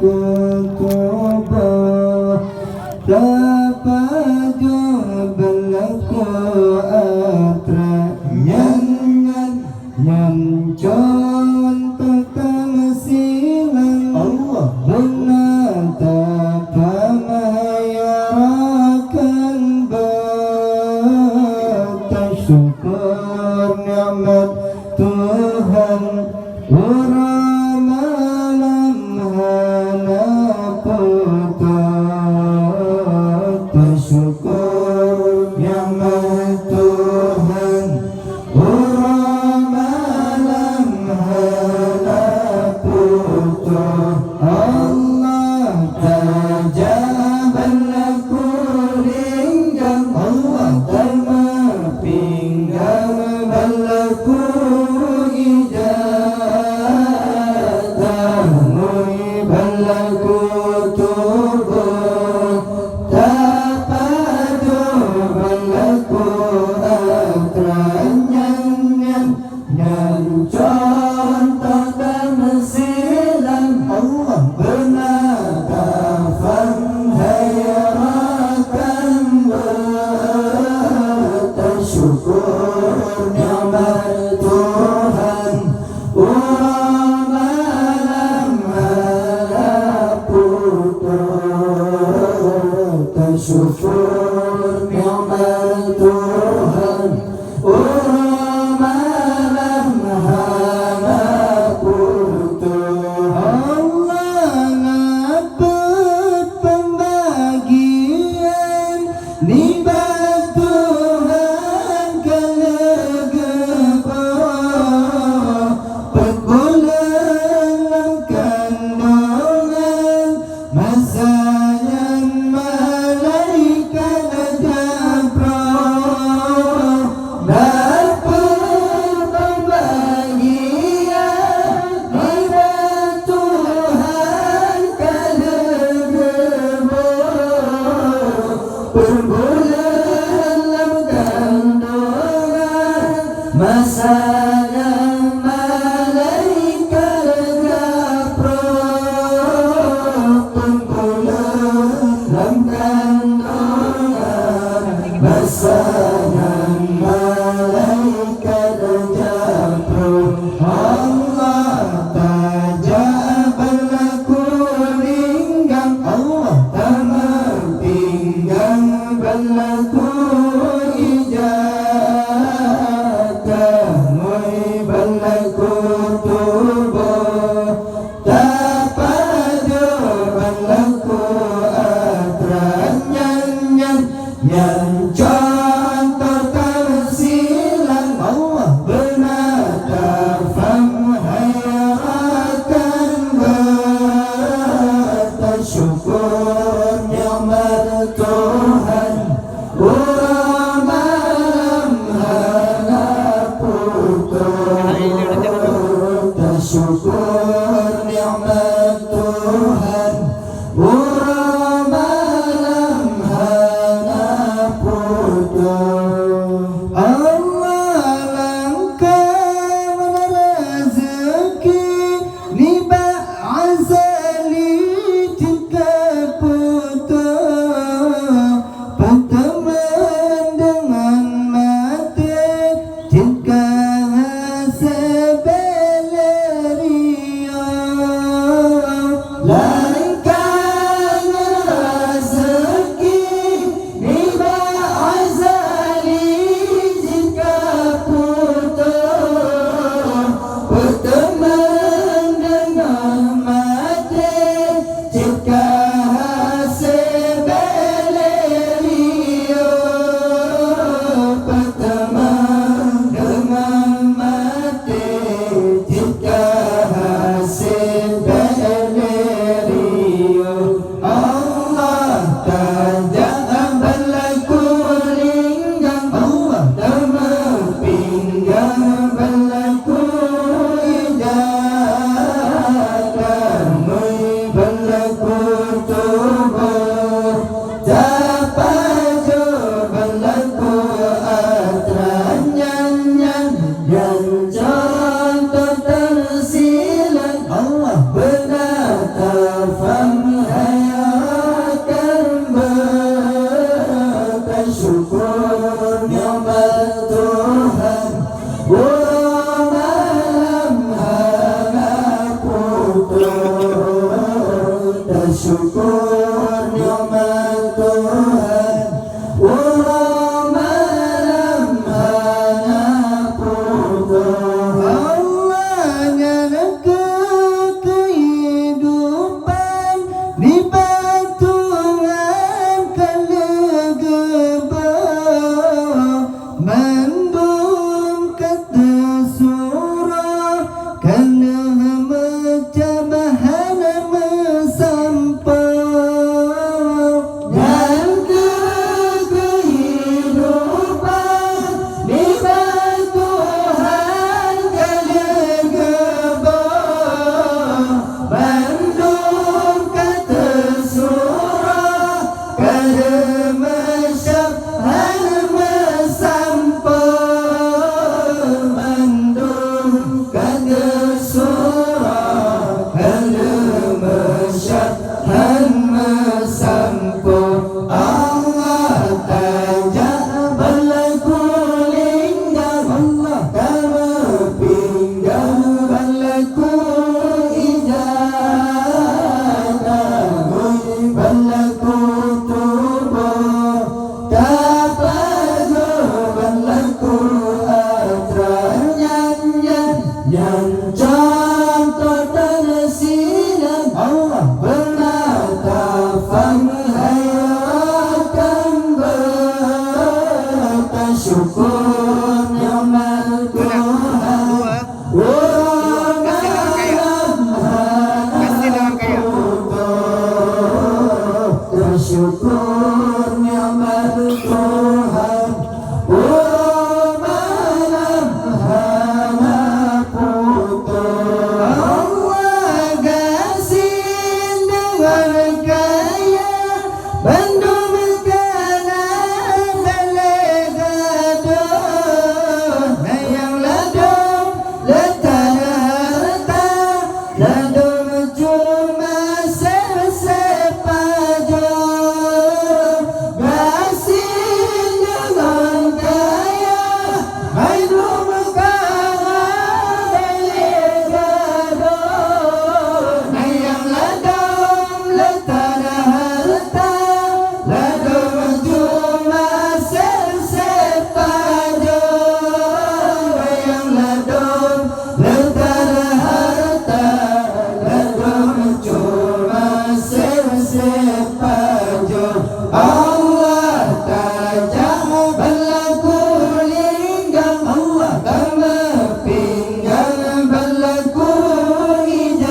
kutuba dapat belaku atra nyan contoh tamsilan Allah benata pamayakan bersyukur nikmat Tuhan orang malam hana putus bersyukur nikmat Tuhan orang malam hana putus Allah tajabal laku linggang Allah terma pinggang balaku syukur nikmat Tuhan orang malam hana putus Allah dapat pembagian nikmat Tuhan kalegeba perbulan kandungan masanya masanya malaikat gapro pengkulan dalam kandungan masanya malaikat gapro Allah tajabal laku linggang Allah tamam pinggang balaku yang contoh tamsilan Allah benata famhayarakan bersyukur nikmat Tuhan orang malam hana putus syukur nikmat Tuhan orang malam Allah langkah rezeki niba azali jika putus pertemuan dengan mati jika sebeleria Ladum cuma sepaja Gasin dengan kaya Maidum kaya Delegado Ayam ladum letar harta Ladum cuma sepaja Ayam ladum letar harta Allah tajam berlaku linggang Allah tambah pinggang berlaku hijab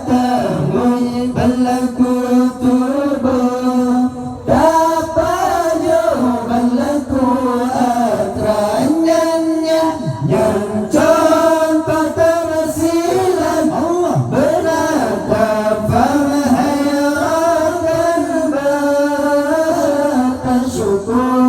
temui berlaku tubuh tapajo berlaku atranyannya yang contoh tersilan Allah beratap syukur